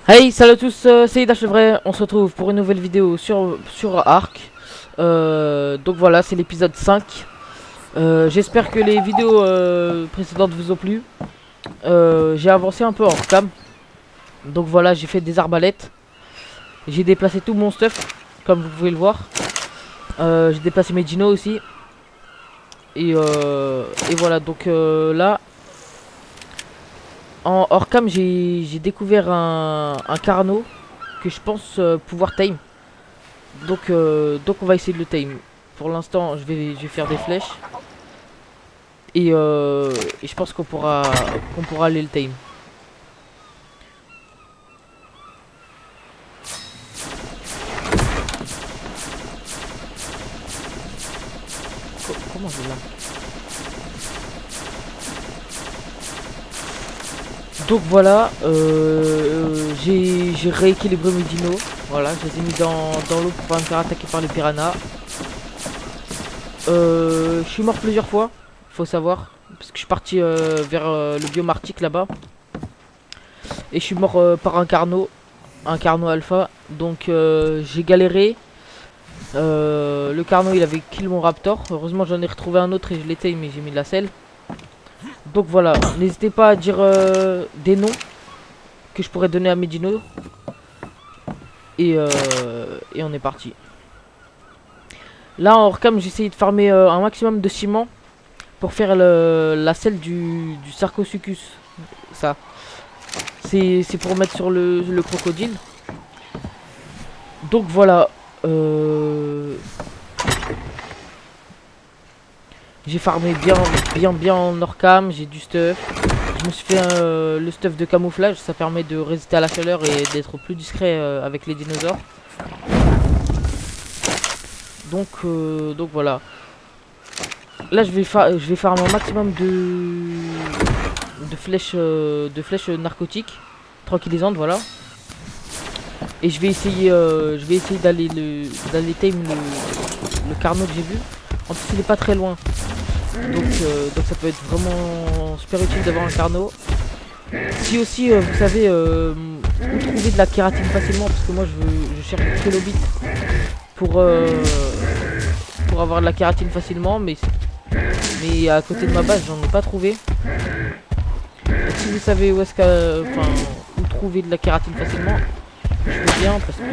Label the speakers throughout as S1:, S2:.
S1: Hey, salut à tous, c'est Ida Chevret, on se retrouve pour une nouvelle vidéo sur Ark. Donc voilà, c'est l'épisode 5. J'espère que les vidéos précédentes vous ont plu. J'ai avancé un peu en cam. Donc voilà, j'ai fait des arbalètes. J'ai déplacé tout mon stuff, comme vous pouvez le voir. J'ai déplacé mes dinos aussi. Et voilà, donc là, en hors cam, j'ai découvert un carnot que je pense pouvoir tame. Donc on va essayer de le tame. Pour l'instant, je vais faire des flèches. Et je pense qu'on pourra aller le tame. Comment je vais là? Donc voilà, j'ai rééquilibré mes dinos. Voilà, je les ai mis dans l'eau pour pas me faire attaquer par les piranhas. Je suis mort plusieurs fois, faut savoir. Parce que je suis parti vers le biome arctique là-bas. Et je suis mort par un carnot alpha. Donc j'ai galéré. Le carnot il avait kill mon raptor. Heureusement j'en ai retrouvé un autre et je l'étais mais j'ai mis de la selle. Donc voilà, n'hésitez pas à dire des noms que je pourrais donner à mes dinos. Et on est parti. Là en recam j'ai essayé de farmer un maximum de ciment pour faire la selle du Sarcosuchus. Ça. C'est pour mettre sur le crocodile. Donc voilà. J'ai farmé bien en Orcam, j'ai du stuff. Je me suis fait le stuff de camouflage, ça permet de résister à la chaleur et d'être plus discret avec les dinosaures. Donc voilà. Là je vais farmer un maximum de flèches narcotiques, tranquillisantes, voilà. Et je vais essayer d'aller tame le carnot que j'ai vu. En plus il est pas très loin. Donc ça peut être vraiment super utile d'avoir un carnot. Si aussi vous savez où trouver de la kératine facilement, parce que moi je cherche des trilobites pour, pour avoir de la kératine facilement, mais à côté de ma base j'en ai pas trouvé. Et si vous savez où est-ce où trouver de la kératine facilement, je veux bien parce que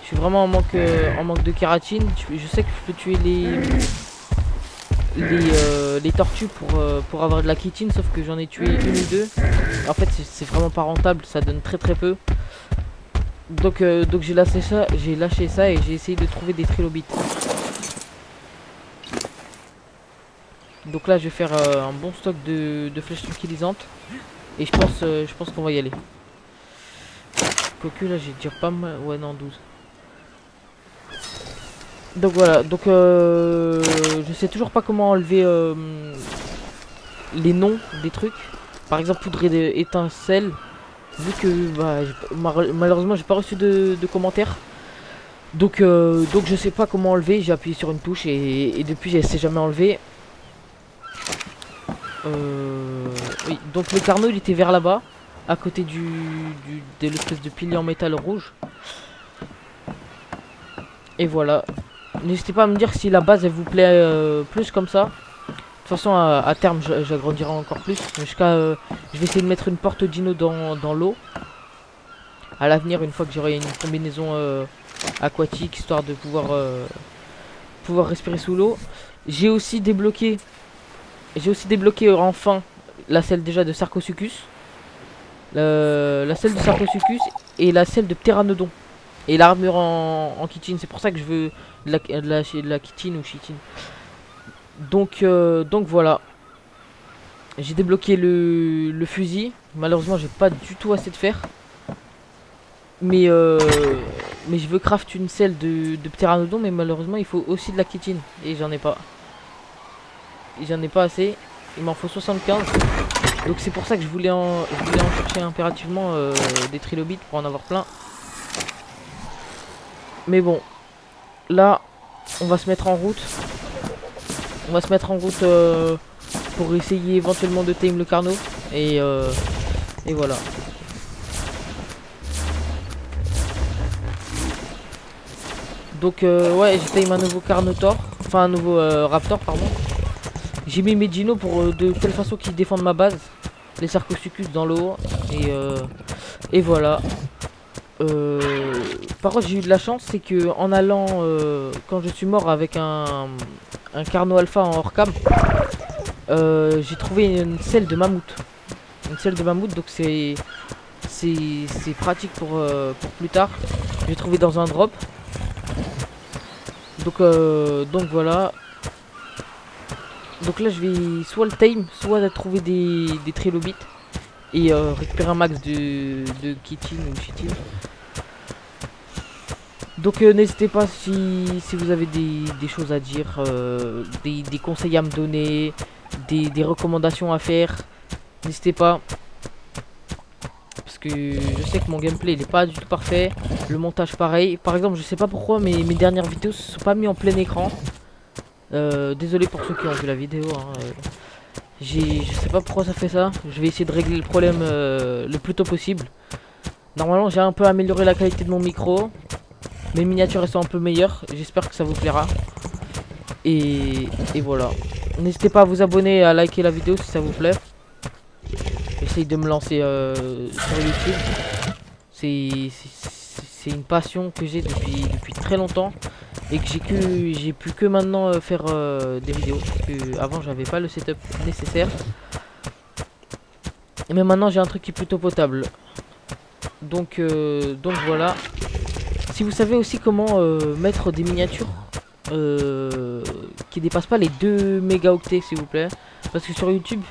S1: je suis vraiment en manque de kératine. Je sais que je peux tuer les tortues pour avoir de la chitine, sauf que j'en ai tué une ou deux. En fait c'est vraiment pas rentable, ça donne très peu. Donc j'ai lâché ça et j'ai essayé de trouver des trilobites. Donc là je vais faire un bon stock de flèches tranquillisantes. Et je pense qu'on va y aller. Quoique là j'ai déjà pas mal. Ouais non 12. Donc voilà, donc je sais toujours pas comment enlever les noms des trucs. Par exemple poudre d'étincelle. Vu que bah, malheureusement j'ai pas reçu de commentaires. Donc je sais pas comment enlever. J'ai appuyé sur une touche et depuis je sais jamais enlevé. Oui, donc le carnot il était vers là-bas, à côté de l'espèce de pilier en métal rouge. Et voilà. N'hésitez pas à me dire si la base elle vous plaît plus comme ça. De toute façon à terme j'agrandirai encore plus. Jusqu'à je vais essayer de mettre une porte dino dans l'eau. À l'avenir une fois que j'aurai une combinaison aquatique histoire de pouvoir respirer sous l'eau. J'ai aussi débloqué enfin la selle déjà de Sarcosuchus. La selle de Sarcosuchus et la selle de Pteranodon. Et l'armure en chitine. C'est pour ça que je veux de la chitine ou chitine. Donc voilà. J'ai débloqué le fusil. Malheureusement j'ai pas du tout assez de fer. Mais je veux craft une selle de Pteranodon. Mais malheureusement il faut aussi de la chitine. Et j'en ai pas. J'en ai pas assez. Il m'en faut 75. Donc c'est pour ça que je voulais en chercher impérativement des trilobites pour en avoir plein. Mais bon, là, on va se mettre en route. On va se mettre en route pour essayer éventuellement de tame le carnot. Et voilà. Donc ouais, j'ai time un nouveau Carnotaur. Enfin un nouveau Raptor pardon. J'ai mis mes dinos pour de telle façon qu'ils défendent ma base. Les Sarcosuchus dans le haut. Et voilà. Par contre j'ai eu de la chance, c'est que en allant quand je suis mort avec un Carno Alpha en hors cam, j'ai trouvé une selle de mammouth. Une selle de mammouth, donc c'est pratique pour plus tard. J'ai trouvé dans un drop. Donc voilà. Donc là je vais soit le time, soit trouver des trilobites et récupérer un max de kitine ou chitine. Donc n'hésitez pas si vous avez des choses à dire, des conseils à me donner, des recommandations à faire. N'hésitez pas. Parce que je sais que mon gameplay il est pas du tout parfait. Le montage pareil. Par exemple je sais pas pourquoi mais mes dernières vidéos se sont pas mis en plein écran. Désolé pour ceux qui ont vu la vidéo hein. Je sais pas pourquoi ça fait ça. Je vais essayer de régler le problème le plus tôt possible. Normalement j'ai un peu amélioré la qualité de mon micro. Mes miniatures elles sont un peu meilleures. J'espère que ça vous plaira. Et voilà. N'hésitez pas à vous abonner et à liker la vidéo si ça vous plaît. J'essaye de me lancer sur YouTube. C'est une passion que j'ai depuis très longtemps. Et que j'ai pu que maintenant faire des vidéos. Parce que avant j'avais pas le setup nécessaire. Mais maintenant j'ai un truc qui est plutôt potable. Donc voilà. Si vous savez aussi comment mettre des miniatures qui dépassent pas les 2 mégaoctets s'il vous plaît. Parce que sur YouTube,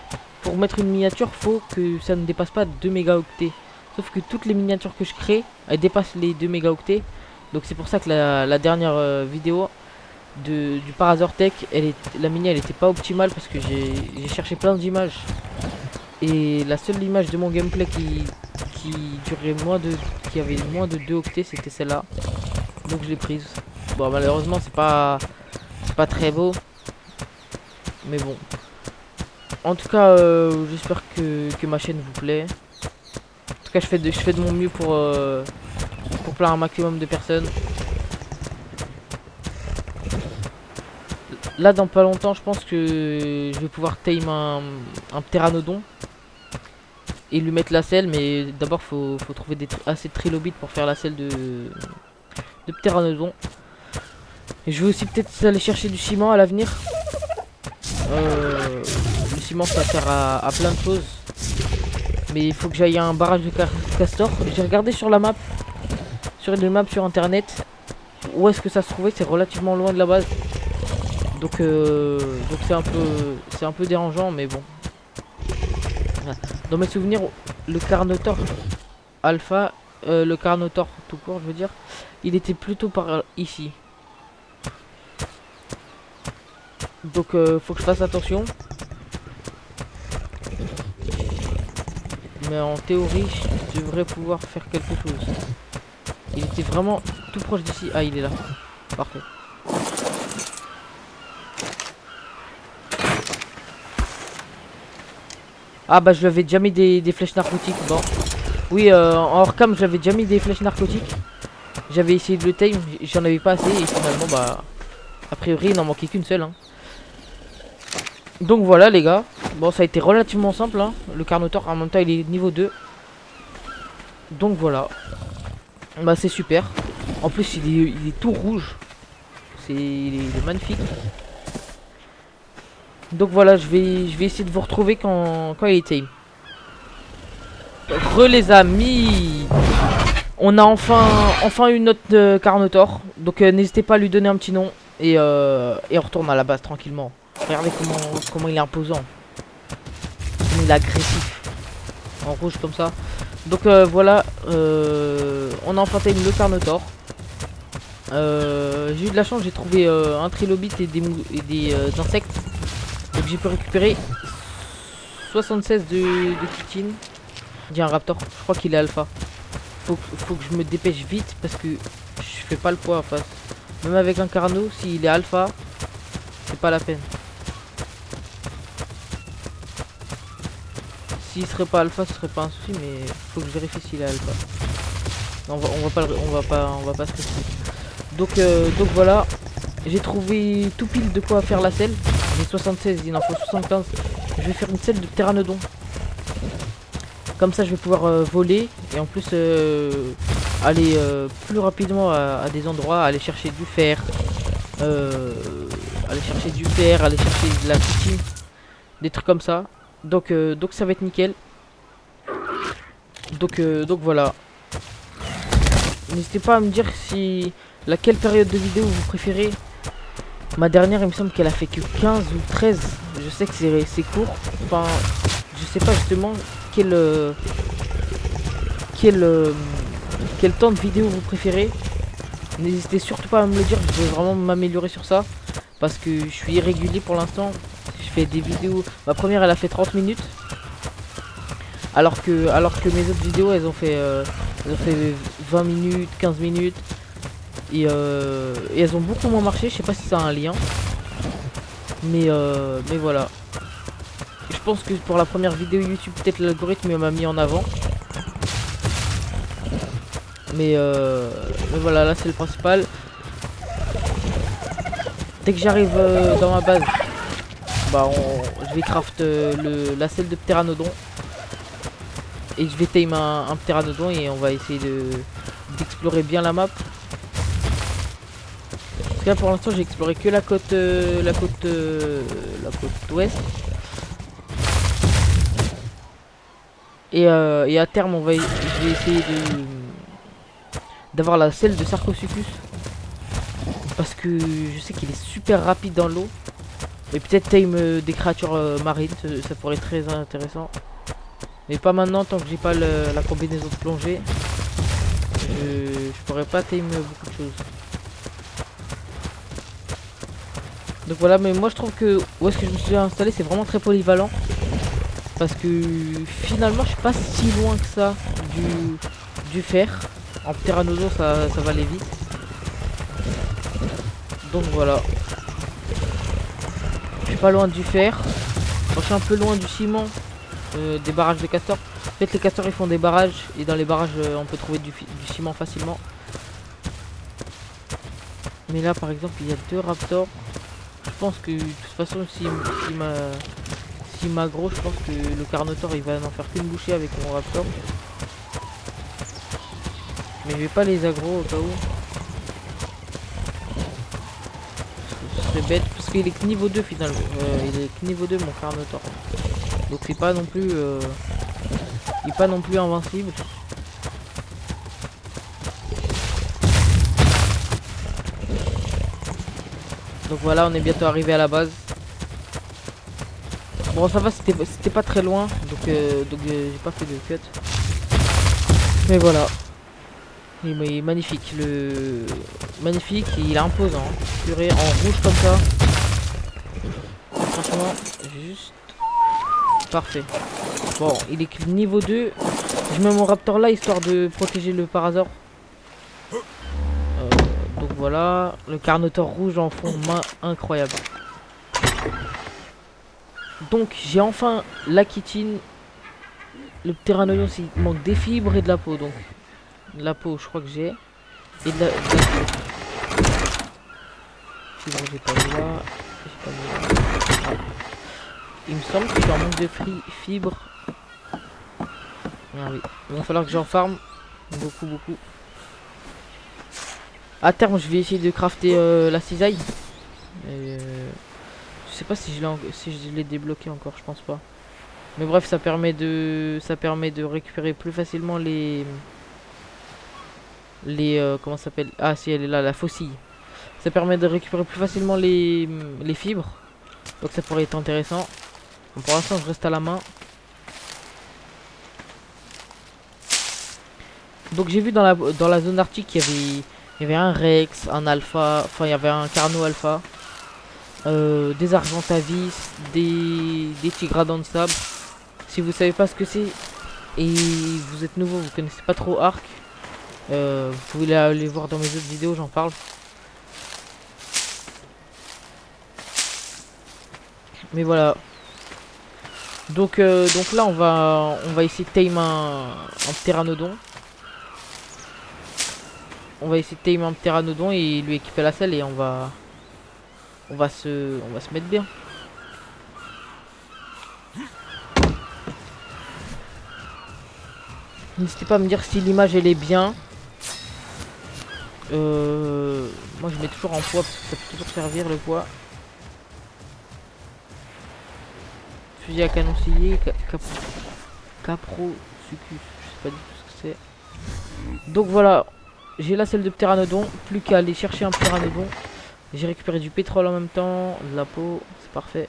S1: pour mettre une miniature, faut que ça ne dépasse pas 2 mégaoctets. Sauf que toutes les miniatures que je crée, elles dépassent les 2 mégaoctets. Donc c'est pour ça que la dernière vidéo du Parasaur Tech, la mini elle était pas optimale parce que j'ai cherché plein d'images. Et la seule image de mon gameplay qui avait moins de 2 octets, c'était celle-là. Donc je l'ai prise. Bon malheureusement c'est pas très beau. Mais bon. En tout cas j'espère que ma chaîne vous plaît. En tout cas je fais de mon mieux pour plaire un maximum de personnes. Là dans pas longtemps je pense que je vais pouvoir tame un pteranodon et lui mettre la selle, mais d'abord faut trouver assez de trilobites pour faire la selle de pteranodon. Et je vais aussi peut-être aller chercher du ciment à l'avenir. Le ciment ça sert à plein de choses. Mais il faut que j'aille à un barrage de castor. J'ai regardé sur la map, sur une map sur internet, où est-ce que ça se trouvait. C'est relativement loin de la base. Donc c'est un peu dérangeant, mais bon. Voilà. Dans mes souvenirs, le Carnotaur Alpha, le Carnotaur tout court, je veux dire, il était plutôt par ici. Donc faut que je fasse attention. Mais en théorie, je devrais pouvoir faire quelque chose. Il était vraiment tout proche d'ici. Ah, il est là. Parfait. Ah bah je lui avais déjà mis des flèches narcotiques. Bon. Oui, en hors cam, j'avais déjà mis des flèches narcotiques. J'avais essayé de le tame, j'en avais pas assez. Et finalement, bah, a priori, il n'en manquait qu'une seule. Hein. Donc voilà les gars. Bon, ça a été relativement simple. Hein. Le Carnotaur, en même temps, il est niveau 2. Donc voilà. Bah c'est super. En plus, il est tout rouge. Il est magnifique. Donc voilà, je vais essayer de vous retrouver quand il est tame. Les amis, on a enfin une autre Carnotaur. Donc n'hésitez pas à lui donner un petit nom. Et on retourne à la base tranquillement. Regardez comment il est imposant. Il est agressif. En rouge comme ça. Donc voilà, on a enfin tame le Carnotaur. J'ai eu de la chance, j'ai trouvé un trilobite et des insectes. Donc j'ai pu récupérer 76 de chitine. Il y a un raptor, je crois qu'il est alpha. Faut que je me dépêche vite parce que je fais pas le poids en face. Même avec un carno, s'il est alpha, c'est pas la peine. S'il serait pas alpha, ce serait pas un souci, mais faut que je vérifie s'il est alpha. Non, on va pas se stresser. Donc voilà, j'ai trouvé tout pile de quoi faire la selle. J'ai 76, il en faut 75. Je vais faire une selle de pteranodon. Comme ça je vais pouvoir voler et en plus aller plus rapidement à des endroits, aller chercher du fer, aller chercher de la chitine, des trucs comme ça. Donc ça va être nickel. Donc voilà. N'hésitez pas à me dire si laquelle période de vidéo vous préférez. Ma dernière, il me semble qu'elle a fait que 15 ou 13. Je sais que c'est court. Enfin, je sais pas justement quel temps de vidéo vous préférez. N'hésitez surtout pas à me le dire. Je veux vraiment m'améliorer sur ça parce que je suis irrégulier pour l'instant. Je fais des vidéos. Ma première, elle a fait 30 minutes. Alors que mes autres vidéos, elles ont fait 20 minutes, 15 minutes. Et elles ont beaucoup moins marché. Je sais pas si ça a un lien. Mais voilà. Je pense que pour la première vidéo YouTube, peut-être l'algorithme m'a mis en avant. Mais voilà, là c'est le principal. Dès que j'arrive dans ma base, bah je vais craft la selle de pteranodon. Et je vais tame un pteranodon et on va essayer d'explorer bien la map. Parce que là pour l'instant j'ai exploré que la côte ouest. Et à terme je vais essayer d'avoir la selle de Sarcosuchus. Parce que je sais qu'il est super rapide dans l'eau. Et peut-être tame des créatures marines, ça pourrait être très intéressant. Mais pas maintenant tant que j'ai pas la combinaison de plongée. Je pourrais pas tame beaucoup de choses. Donc voilà, mais moi je trouve que où est-ce que je me suis installé, c'est vraiment très polyvalent. Parce que finalement je suis pas si loin que ça du fer. En pteranodon ça va aller vite. Donc voilà. Je suis pas loin du fer. Moi, je suis un peu loin du ciment. Des barrages de castors. En fait les castors ils font des barrages. Et dans les barrages on peut trouver du ciment facilement. Mais là par exemple il y a 2 raptors. Je pense que de toute façon si m'aggro, je pense que le Carnotaur il va n'en faire qu'une bouchée avec mon raptor. Mais je vais pas les aggro au cas où. Ce serait bête parce qu'il est que niveau 2 finalement. Il est que niveau 2 mon Carnotaur. Donc c'est pas non plus il est pas non plus invincible. Donc voilà, on est bientôt arrivé à la base. Bon ça va, c'était pas très loin, donc j'ai pas fait de cut. Mais voilà. Il est magnifique, magnifique, il est imposant. Hein. Purée, en rouge comme ça. Franchement, juste parfait. Bon, il est que niveau 2. Je mets mon raptor là histoire de protéger le parasaure. Donc voilà, le Carnotaur rouge en fond, main incroyable. Donc j'ai enfin la chitine. Le pteranodon, il manque des fibres et de la peau. Donc la peau je crois que j'ai. Et de la peau. Fibre j'ai pas vu là. Ah. Il me semble que je suis en manque de fibres. Ah oui. Il va falloir que j'en farme. Beaucoup. À terme je vais essayer de crafter la cisaille. Je sais pas si je l'ai débloqué encore, je pense pas. Mais bref, ça permet de récupérer plus facilement les comment ça s'appelle? Ah si, elle est là, la faucille. Ça permet de récupérer plus facilement les fibres. Donc ça pourrait être intéressant. Donc pour l'instant, je reste à la main. Donc j'ai vu dans la zone arctique, il y avait un Rex, un Alpha, enfin il y avait un Carno Alpha. Des Argentavis, des Tigradons de sable. Si vous savez pas ce que c'est et vous êtes nouveau, vous connaissez pas trop Arc, vous pouvez aller voir dans mes autres vidéos, j'en parle. Mais voilà. Donc là on va essayer de tame un pteranodon. On va essayer de tame un pteranodon et lui équiper la selle et on va se mettre bien. N'hésitez pas à me dire si l'image elle est bien. Moi je mets toujours en poids parce que ça peut toujours servir le poids. Fusil à canon scié, capro, succus, je sais pas du tout ce que c'est. Donc voilà, j'ai la selle de pteranodon, plus qu'à aller chercher un pteranodon. J'ai récupéré du pétrole en même temps, de la peau, c'est parfait.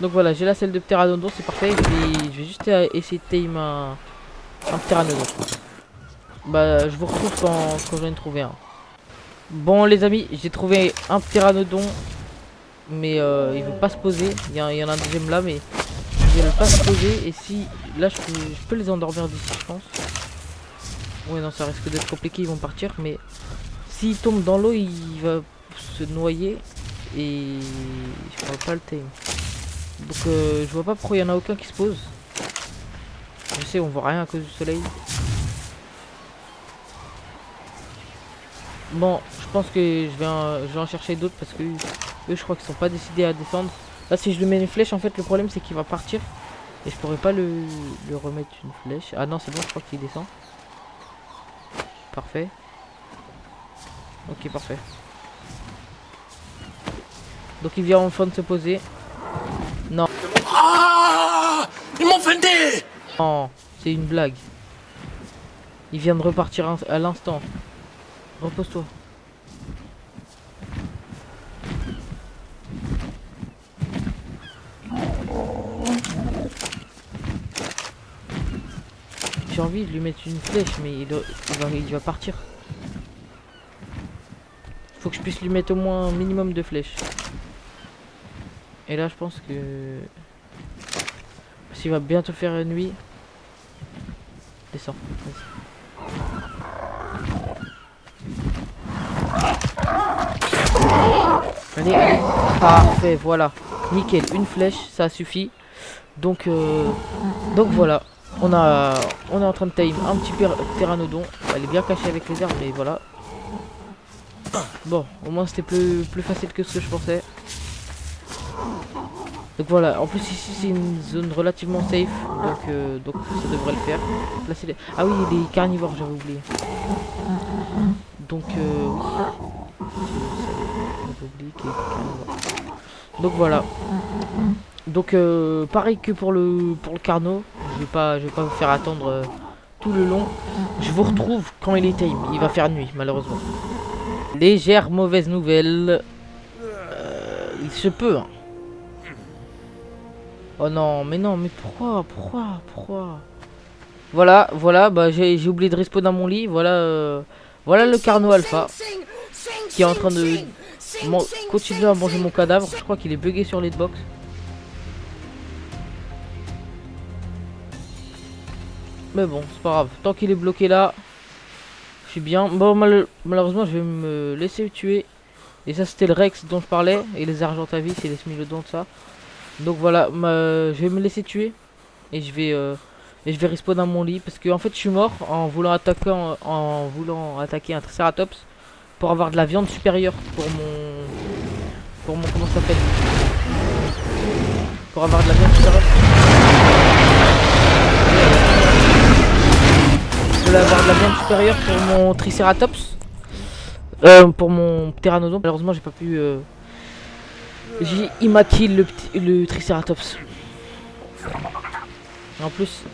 S1: Donc voilà, j'ai la selle de pteranodon, c'est parfait. Je vais juste essayer de tame un pteranodon. Bah je vous retrouve quand j'en ai trouvé un. Bon les amis, j'ai trouvé un pteranodon. Mais il veut pas se poser. Il y en a un deuxième là, mais il veut pas se poser. Et si là je peux les endormir d'ici, je pense. Ouais non, ça risque d'être compliqué, ils vont partir. Mais s'il tombe dans l'eau, il va se noyer. Et je pourrais pas le tame. Donc je vois pas pourquoi il y en a aucun qui se pose. Je sais, on voit rien à cause du soleil. Bon, je pense que je vais en chercher d'autres parce que eux, je crois qu'ils sont pas décidés à descendre. Là, si je lui mets une flèche, en fait, le problème c'est qu'il va partir et je pourrais pas le remettre une flèche. Ah non, c'est bon, je crois qu'il descend. Parfait. Ok, parfait. Donc il vient enfin de se poser. Non.
S2: Ah, ils m'ont fendé.
S1: Non, c'est une blague. Il vient de repartir à l'instant. Repose-toi. J'ai envie de lui mettre une flèche, mais il va partir. Faut que je puisse lui mettre au moins un minimum de flèches. Et là, je pense que... Parce qu'il va bientôt faire nuit. Descends. Allez, allez. Parfait, voilà. Nickel, une flèche, ça suffit. Donc voilà. On est en train de tame un petit pteranodon. Elle est bien cachée avec les herbes, mais voilà. Bon, au moins c'était plus facile que ce que je pensais. Donc voilà, en plus ici c'est une zone relativement safe, donc ça devrait le faire. Placer les... Ah oui, les carnivores, j'avais oublié. Donc donc voilà. Donc pareil que pour le carno, je vais pas vous faire attendre tout le long. Je vous retrouve quand il est time. Il va faire nuit malheureusement. Légère mauvaise nouvelle. Il se peut. Hein. Oh non, mais pourquoi Voilà, bah j'ai oublié de respawn dans mon lit. Voilà le carno alpha qui est en train de continuer à manger mon cadavre. Je crois qu'il est bugué sur l'hitbox. Mais bon, c'est pas grave. Tant qu'il est bloqué là, je suis bien. Bon, malheureusement, je vais me laisser tuer. Et ça, c'était le Rex dont je parlais. Et les Argentavis, c'est les Smilodons de ça. Donc voilà, je vais me laisser tuer. Et je vais respawn dans mon lit. Parce que en fait, je suis mort en voulant attaquer un Triceratops. Pour avoir de la viande supérieure pour mon comment ça s'appelle, pour avoir de la viande supérieure. Je voulais avoir de la viande supérieure pour mon Triceratops. Pour mon Pteranodon. Malheureusement, j'ai pas pu. Il m'a kill le Triceratops. En plus,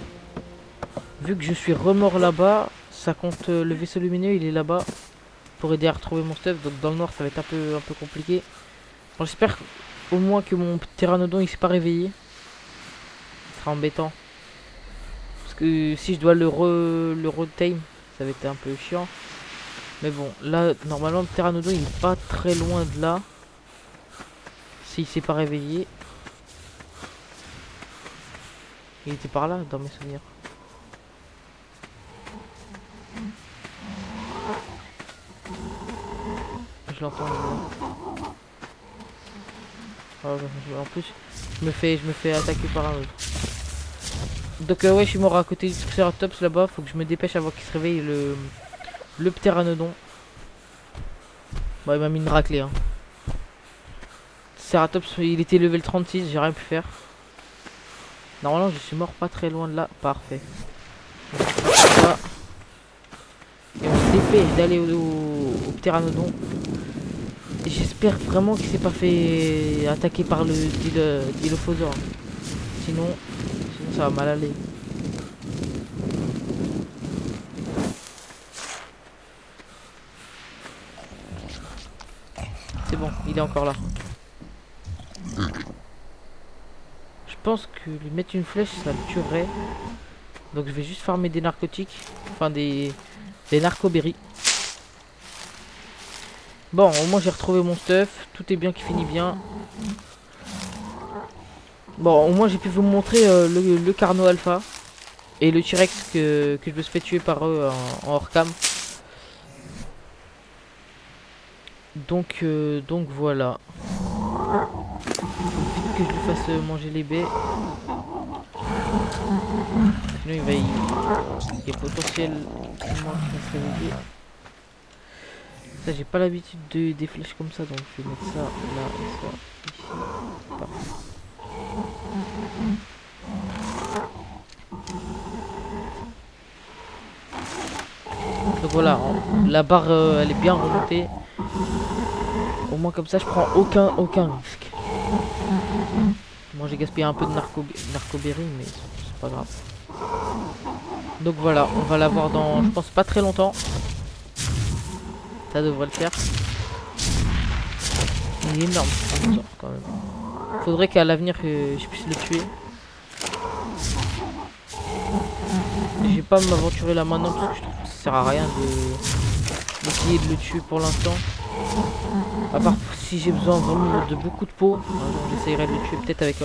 S1: vu que je suis remort là-bas, ça compte le vaisseau lumineux, il est là-bas. Pour aider à retrouver mon stuff, donc dans le noir ça va être un peu compliqué. Bon, j'espère au moins que mon pteranodon il s'est pas réveillé. Ce sera embêtant. Parce que si je dois le retame, ça va être un peu chiant. Mais bon, là normalement le pteranodon il est pas très loin de là. S'il s'est pas réveillé. Il était par là dans mes souvenirs. Je l'entends. En plus, je me fais attaquer par un autre. Donc ouais, je suis mort à côté du Triceratops là-bas. Faut que je me dépêche avant qu'il se réveille, le pteranodon. Bon, il m'a mis une raclée. Hein. Triceratops, il était level 36, j'ai rien pu faire. Normalement, je suis mort pas très loin de là. Parfait. Voilà. Et on se dépêche d'aller au pteranodon. Et j'espère vraiment qu'il s'est pas fait attaquer par le dilophosaure. Sinon ça va mal aller. C'est bon, il est encore là. Je pense que lui mettre une flèche, ça le tuerait. Donc je vais juste farmer des narcotiques. Enfin des narcoberries. Bon, au moins j'ai retrouvé mon stuff. Tout est bien qui finit bien. Bon, au moins j'ai pu vous montrer le Carno Alpha. Et le T-Rex que je me suis fait tuer par eux en hors cam. Donc voilà. Faut vite que je lui fasse manger les baies. Sinon il est potentiellement qu'il va se réveiller. Ça j'ai pas l'habitude des flèches comme ça, donc je vais mettre ça là et ça ici. Parfait. Donc voilà, la barre elle est bien remontée. Au moins comme ça je prends aucun risque. Moi j'ai gaspillé un peu de narcoberry mais c'est pas grave. Donc voilà, on va l'avoir dans je pense pas très longtemps. Ça devrait le faire. Il est énorme quand même. Faudrait qu'à l'avenir je puisse le tuer. Je vais pas m'aventurer là maintenant parce que je trouve que ça sert à rien d'essayer de le tuer pour l'instant. À part si j'ai besoin vraiment de beaucoup de peau. J'essayerai de le tuer peut-être avec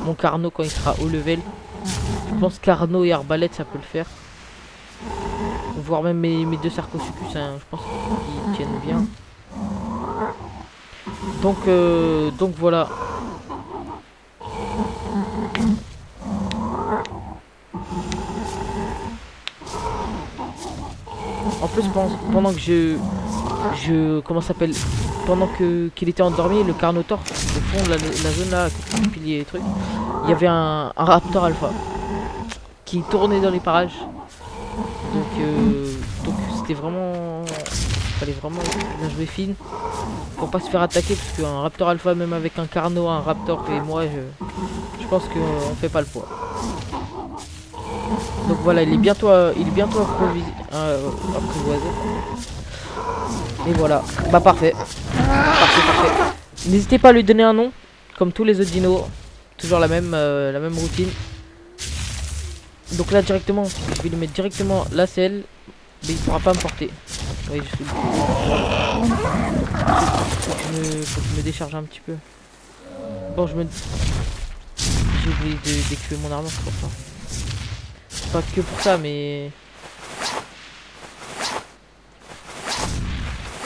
S1: mon Carno quand il sera haut level. Je pense Carno et Arbalète ça peut le faire. Voire même mes deux Sarcosuchus, hein, je pense qu'ils tiennent bien. Donc voilà. En plus pendant que comment ça s'appelle, pendant qu'il était endormi, le Carnotaure au fond de la zone là, avec le pilier et trucs, il y avait un Raptor Alpha qui tournait dans les parages. Donc c'était vraiment, fallait vraiment la jouer fine pour pas se faire attaquer, parce qu'un Raptor Alpha, même avec un Carno, un Raptor et moi, je pense qu'on fait pas le poids. Donc voilà, il est bientôt apprivoisé. Et voilà, bah parfait. Parfait. N'hésitez pas à lui donner un nom, comme tous les autres dinos. Toujours la même routine. Donc là directement, je vais lui mettre directement la selle, mais il pourra pas me porter. Oui, je suis. Faut que je me décharge un petit peu. Bon, j'ai oublié d'équiper mon armure, c'est pour ça. C'est pas que pour ça, mais.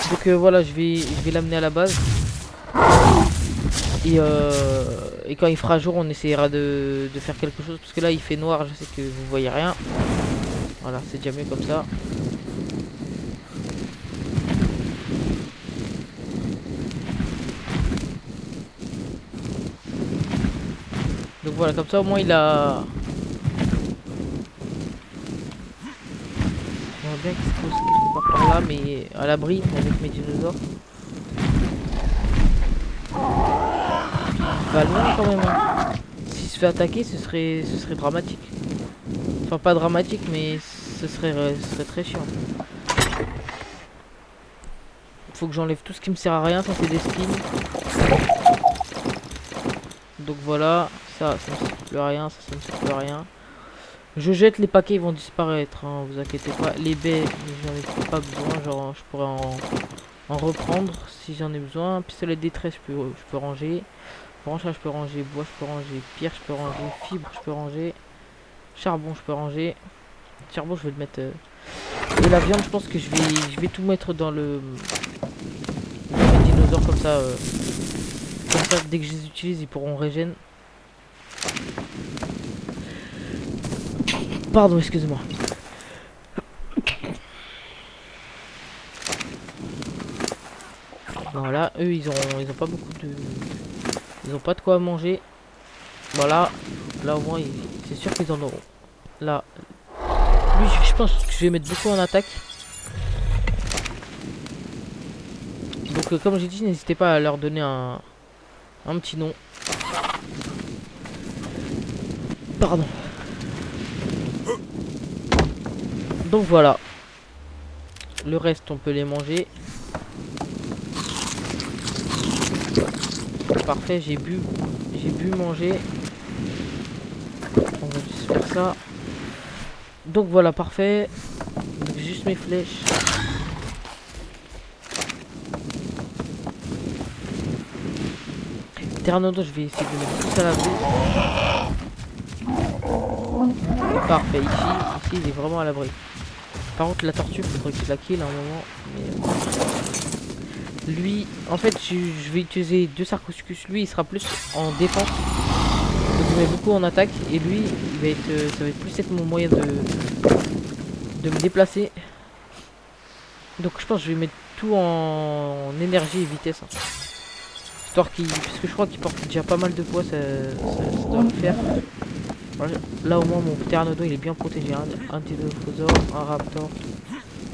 S1: Donc voilà, je vais l'amener à la base. Et quand il fera jour, on essaiera de faire quelque chose. Parce que là, il fait noir, je sais que vous voyez rien. Voilà, c'est déjà mieux comme ça. Donc voilà, comme ça au moins il a... J'aimerais bien qu'il se pose quelque part par là, mais à l'abri avec mes dinosaures. Il va loin quand même. Hein. S'il se fait attaquer, ce serait dramatique. Enfin pas dramatique, mais ce serait très chiant. Faut que j'enlève tout ce qui me sert à rien, ça c'est des skins. Donc voilà, ça me sert plus à rien, ça me sert plus à rien. Je jette les paquets, ils vont disparaître, hein, vous inquiétez pas. Les baies, j'en ai pas besoin, genre je pourrais en reprendre si j'en ai besoin. Pistolet de détresse, je peux ranger. Branche, je peux ranger. Bois, je peux ranger. Pierre, je peux ranger. Fibre, je peux ranger. Charbon, je peux ranger. Charbon, je vais le mettre. Et la viande, je pense que je vais tout mettre dans le dinosaure comme ça. Comme ça, dès que je les utilise, ils pourront régénérer. Pardon, excusez-moi. Voilà, eux ils ont pas beaucoup de... Ils ont pas de quoi manger. Voilà, là au moins c'est sûr qu'ils en auront. Là, lui je pense que je vais mettre beaucoup en attaque. Donc comme j'ai dit, n'hésitez pas à leur donner un petit nom. Pardon. Donc voilà. Le reste on peut les manger. Parfait, j'ai bu manger. On va juste faire ça. Donc voilà, parfait. Donc, juste mes flèches. Pteranodon, je vais essayer de mettre tout ça à l'abri. Parfait, ici il est vraiment à l'abri. Par contre la tortue, il faudrait que je la kill à un moment. Mais lui, en fait je vais utiliser 2 Sarcosuchus. Lui il sera plus en défense. Donc je mets beaucoup en attaque. Et lui, il va être, ça va être plus être mon moyen de me déplacer. Donc je pense que je vais mettre tout en énergie et vitesse. Hein. Histoire qu'il... Parce que je crois qu'il porte déjà pas mal de poids, ça doit le faire. Voilà. Là au moins mon Pteranodon il est bien protégé. Un Dilophosaure, un Raptor.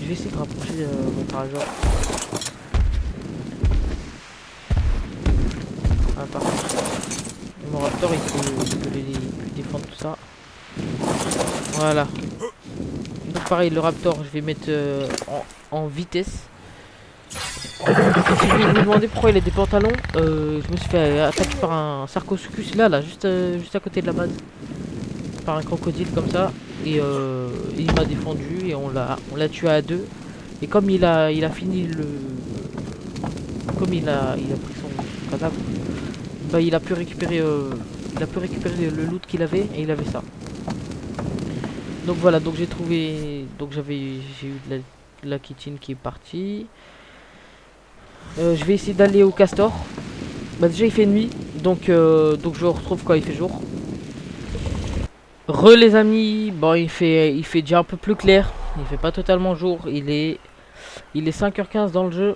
S1: Je vais essayer de rapprocher mon Parasaure. Ah parfait. Et mon Raptor il peut les défendre tout ça. Voilà. Donc pareil le Raptor je vais mettre en vitesse. Si vous me demandez pourquoi il a des pantalons, je me suis fait attaquer par un Sarcosuchus là juste à côté de la base. Par un crocodile comme ça. Et il m'a défendu et on l'a tué à 2. Et comme il a fini le... Comme il a pris son cadavre, bah il a pu récupérer le loot qu'il avait et il avait ça. Donc voilà, donc j'ai trouvé... Donc j'ai eu de la chitine qui est partie. Je vais essayer d'aller au castor. Bah déjà il fait nuit, donc je le retrouve quand il fait jour. Les amis, bon il fait déjà un peu plus clair. Il fait pas totalement jour, il est 5h15 dans le jeu.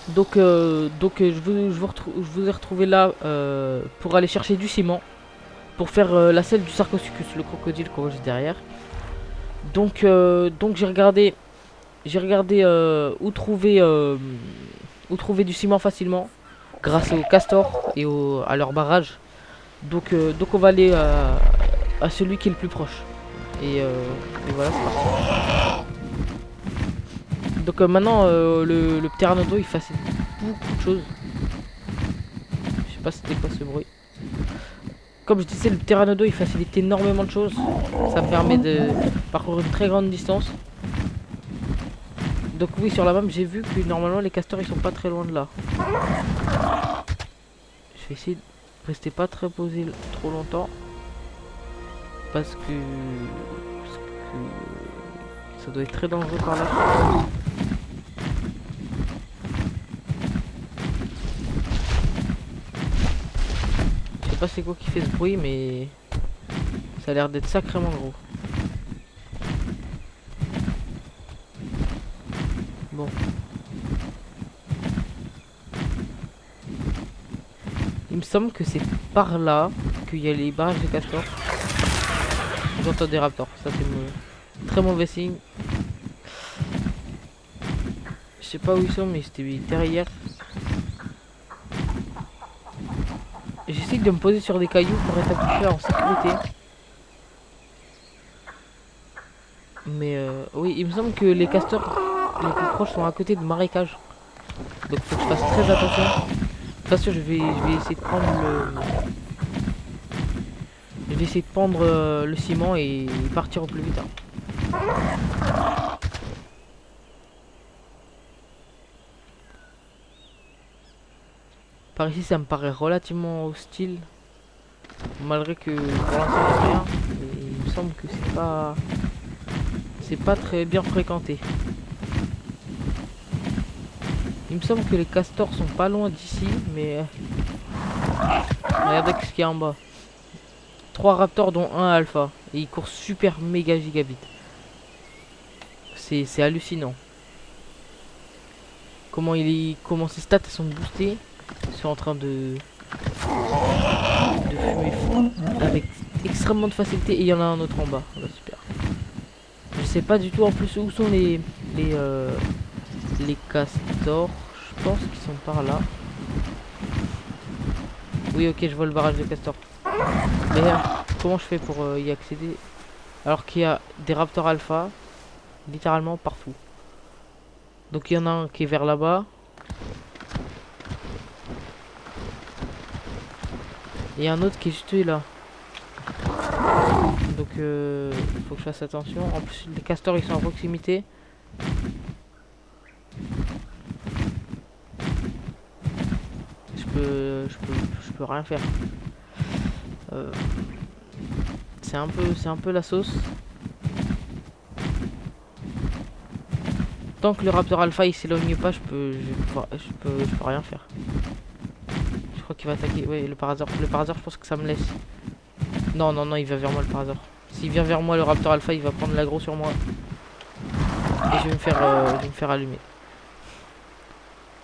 S1: Donc je vous ai retrouvé là pour aller chercher du ciment. Pour faire la selle du Sarcosuchus, le crocodile qu'on voit juste derrière. Donc j'ai regardé où trouver du ciment facilement grâce au castor et à leur barrage. Donc on va aller à celui qui est le plus proche. Et voilà, c'est parti. Donc maintenant le Pteranodon il facilite beaucoup de choses. Je sais pas c'était quoi ce bruit. Comme je disais, le Pteranodon il facilite énormément de choses. Ça me permet de parcourir une très grande distance. Donc oui, sur la map j'ai vu que normalement les castors ils sont pas très loin de là. Je vais essayer de rester pas très posé trop longtemps. Parce que ça doit être très dangereux par là. Je sais pas c'est quoi qui fait ce bruit mais ça a l'air d'être sacrément gros. Bon. Il me semble que c'est par là qu'il y a les barrages de castors. J'entends des raptors, ça c'est très mauvais signe. Je sais pas où ils sont mais c'était derrière. J'essaie de me poser sur des cailloux pour être un peu en sécurité. Mais oui, il me semble que les castors les plus proches sont à côté de marécages. Donc faut que je fasse très attention. De toute façon je vais essayer de prendre le ciment et partir au plus vite. Hein. Par ici ça me paraît relativement hostile. Malgré que pour l'instant il n'y a rien. Mais il me semble que c'est pas très bien fréquenté. Il me semble que les castors sont pas loin d'ici, mais regardez ce qu'il y a en bas. 3 raptors dont un alpha. Et ils courent super méga giga vite. C'est hallucinant. Comment ses stats sont boostées. Ils sont en train de fumer fou avec extrêmement de facilité. Et il y en a un autre en bas. Voilà, super. Je sais pas du tout en plus où sont les castors. Je pense qu'ils sont par là. Oui, ok, je vois le barrage de castors. Mais comment je fais pour y accéder alors qu'il y a des raptors alpha littéralement partout. Donc il y en a un qui est vers là-bas. Et un autre qui est juste là. Donc faut que je fasse attention. En plus les castors ils sont à proximité. Je peux rien faire. C'est un peu la sauce. Tant que le raptor alpha il s'éloigne pas, je peux rien faire. Je crois qu'il va attaquer. Ouais, le paraseur, je pense que ça me laisse. Non, non, non, il va vers moi le paraseur. S'il vient vers moi le raptor alpha, il va prendre l'aggro sur moi. Et je vais me faire allumer.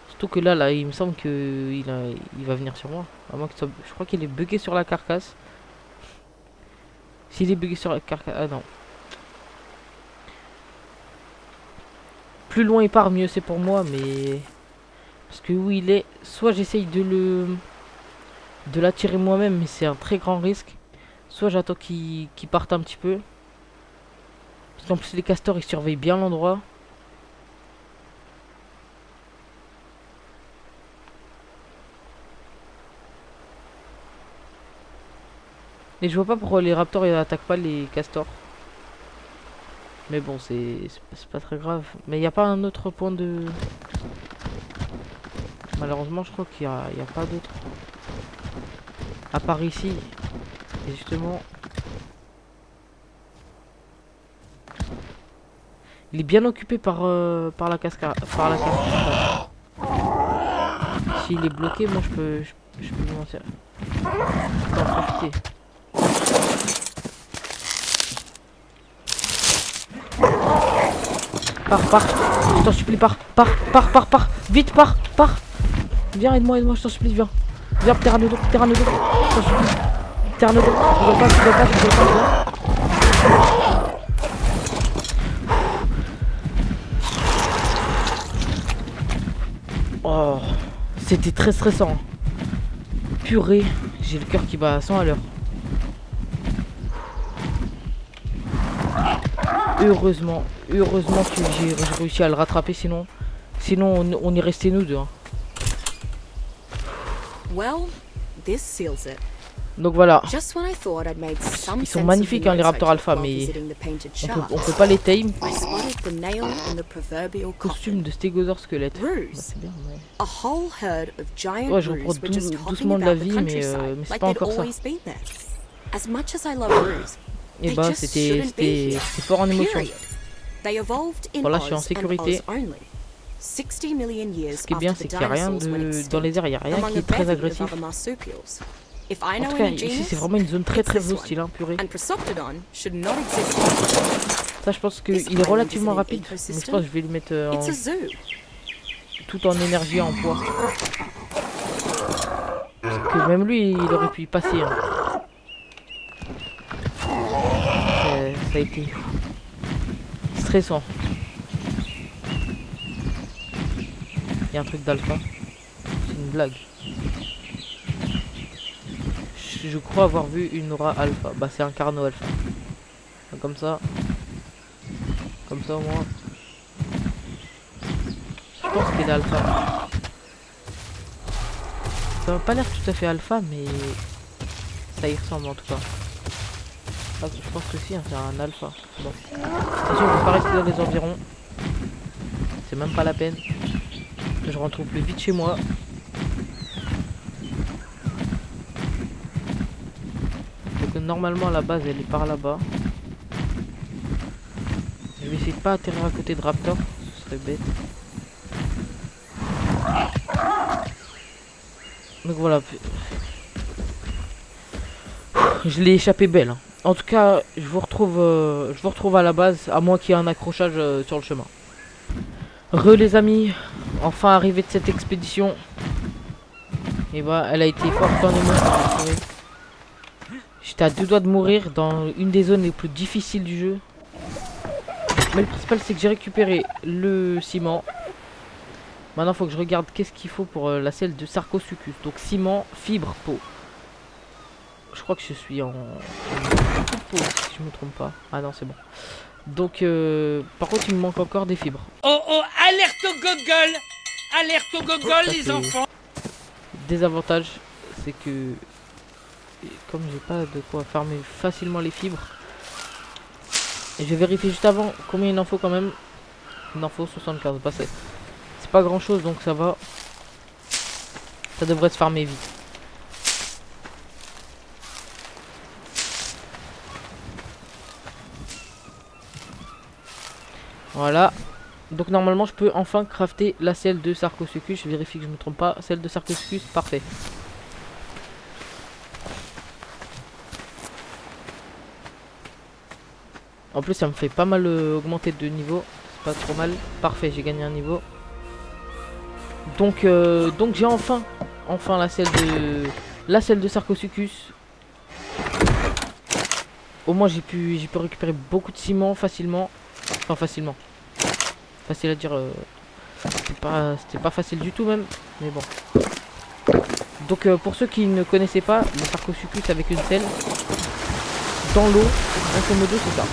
S1: Surtout que là, il me semble que il va venir sur moi. À moins que soit... Je crois qu'il est bugué sur la carcasse. S'il est bugué sur la carcasse... Ah non. Plus loin il part, mieux c'est pour moi, mais... Parce que où il est... Soit j'essaye de l'attirer moi-même, mais c'est un très grand risque. Soit j'attends qu'il parte un petit peu. Parce qu'en plus les castors, ils surveillent bien l'endroit. Et je vois pas pourquoi les raptors ils attaquent pas les castors. Mais bon, c'est pas très grave. Mais il n'y a pas un autre point de... Malheureusement, je crois qu'il y a pas d'autre. À part ici. Et justement... Il est bien occupé par la cascade. S'il est bloqué, moi je peux m'en servir. Je peux en profiter. Pars, je t'en supplie, pars, vite, pars. Viens, aide-moi, je t'en supplie, viens. Viens, Pteranodon, je t'en supplie. Pteranodon, je rigole pas. Oh, c'était très stressant. Purée, j'ai le cœur qui bat à 100 à l'heure. Heureusement que j'ai réussi à le rattraper, sinon on est resté nous deux. Hein.
S3: Well, this seals it.
S1: Donc voilà.
S3: Ils
S1: sont magnifiques hein, les raptors alpha, mais on peut pas les tame. Costume de stégosaure squelette. Ouais, c'est bien, ouais. Ouais, je reprends doucement de la vie, mais c'est pas encore ça. Et bah c'était fort en émotion. Voilà, je suis en sécurité. Ce qui est bien, c'est qu'il n'y a rien dans les airs, il n'y a rien qui est très agressif. En tout cas, ici c'est vraiment une zone très hostile, hein, purée. Ça, je pense qu'il est relativement rapide, mais je pense que je vais le mettre tout en énergie en poids. Parce que même lui, il aurait pu y passer. Hein. Ça a été stressant. Il y a un truc d'alpha. C'est une blague. Je crois avoir vu une aura alpha. Bah c'est un carno alpha. Comme ça au moins. Je pense qu'il est alpha. Ça n'a pas l'air tout à fait alpha, mais ça y ressemble en tout cas. Ah, je pense que si, hein, c'est un alpha. Bon. Attention, on ne peut pas rester dans les environs. C'est même pas la peine. Je rentre plus vite chez moi. Donc normalement la base elle est par là-bas. Je vais essayer de pas atterrir à côté de Raptor, ce serait bête. Donc voilà. Je l'ai échappé belle. Hein. En tout cas, je vous retrouve à la base, à moins qu'il y ait un accrochage sur le chemin. Les amis, enfin arrivé de cette expédition. Et bah, elle a été forte en émotion. J'étais à 2 doigts de mourir dans une des zones les plus difficiles du jeu. Mais le principal, c'est que j'ai récupéré le ciment. Maintenant, il faut que je regarde qu'est-ce qu'il faut pour la selle de Sarcosuchus. Donc, ciment, fibre, peau. Je crois que je suis en peau, si je me trompe pas. Ah non, c'est bon. Donc, par contre, il me manque encore des fibres.
S2: Oh oh, alerte au gogol! Alerte au gogol,
S1: Ça,
S2: les enfants!
S1: Désavantage, c'est que comme j'ai pas de quoi farmer facilement les fibres, et je vais vérifier juste avant combien il en faut quand même. Il en faut 75. Bah, c'est pas grand chose, donc ça va. Ça devrait se farmer vite. Voilà. Donc normalement je peux enfin crafter la selle de Sarcosuchus. Je vérifie que je me trompe pas. Celle de Sarcosuchus, parfait. En plus ça me fait pas mal augmenter de niveau. C'est pas trop mal. Parfait, j'ai gagné un niveau. Donc j'ai enfin la selle de Sarcosuchus. Au moins j'ai pu récupérer beaucoup de ciment facilement. Enfin facilement. Facile à dire. C'était pas facile du tout même. Mais bon. Donc pour ceux qui ne connaissaient pas, le Sarcosuchus avec une selle dans l'eau, grosso modo c'est ça.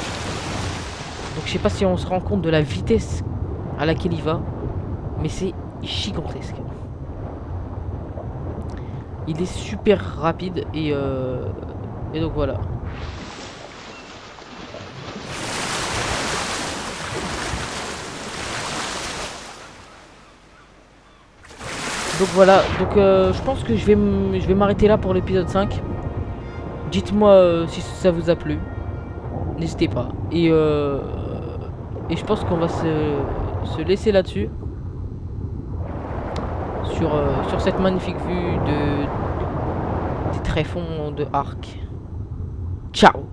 S1: Donc je sais pas si on se rend compte de la vitesse à laquelle il va, mais c'est gigantesque. Il est super rapide et donc voilà. Donc voilà, donc je pense que je vais m'arrêter là pour l'épisode 5. Dites-moi si ça vous a plu. N'hésitez pas. Et je pense qu'on va se laisser là-dessus. Sur cette magnifique vue des tréfonds de Ark. Ciao!